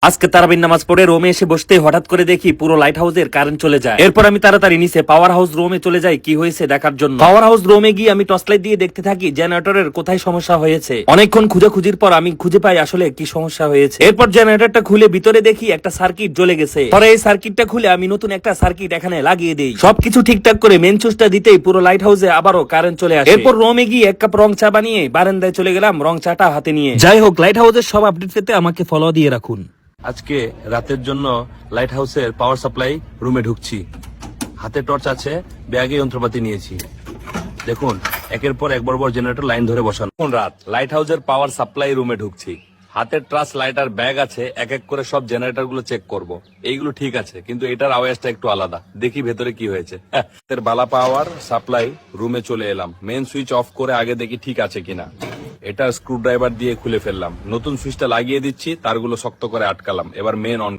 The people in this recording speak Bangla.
আজকে তারাবির নামাজ পড়ে রোমে এসে বসতে হঠাৎ করে দেখি পুরো লাইট হাউসের কারেন্ট চলে যায়। এরপর আমি তাড়াতাড়ি নিচে পাওয়ার হাউস রোমে চলে যাই কি হয়েছে দেখার জন্য। পাওয়ার হাউস রোমে গিয়ে আমি টর্চ লাইট দিয়ে দেখতে থাকি জেনারেটরের কোথায় সমস্যা হয়েছে। অনেকক্ষণ খুঁজের পর আমি খুঁজে পাই আসলে কি সমস্যা হয়েছে। এরপর জেনারেটরটা খুলে ভিতরে দেখি একটা সার্কিট জ্বলে গেছে। পরে এই সার্কিটটা খুলে আমি নতুন একটা সার্কিট এখানে লাগিয়ে দেই। সবকিছু ঠিকঠাক করে মেন সুইচটা দিতেই পুরো লাইট হাউসে আবারও কারেন্ট চলে আসে। এরপর রোমে গিয়ে এক কাপ রং চা বানিয়ে বারান্দায় চলে গেলাম রং চাটা হাতে নিয়ে। যাই হোক, লাইট হাউসের সব আপডেট পেতে আমাকে ফলো দিয়ে রাখুন। আজকে রাতের জন্য লাইট হাউসের পাওয়ার সাপ্লাই রুমে ঢুকছি। হাতে টর্চ আছে, ব্যাগে যন্ত্রপাতি নিয়েছি। দেখুন একের পর এক বড় বড় জেনারেটর লাইন ধরে বসানো। কোন রাত লাইট হাউসের পাওয়ার সাপ্লাই রুমে ঢুকছি। হাতের ট্রাস লাইটার ব্যাগ আছে, এক এক করে সব জেনারেটর গুলো চেক করব। এইগুলো ঠিক আছে, কিন্তু এটার আওয়াজটা একটু আলাদা। দেখি ভেতরে কি হয়েছে। বালা পাওয়ার সাপ্লাই রুমে চলে এলাম। মেন সুইচ অফ করে আগে দেখি ঠিক আছে কিনা। এটা স্ক্রু ড্রাইভার দিয়ে খুলে ফেললাম। নতুন সুইচটা লাগিয়ে দিচ্ছি, তারগুলো শক্ত করে আটকালাম। এবার মেন অন।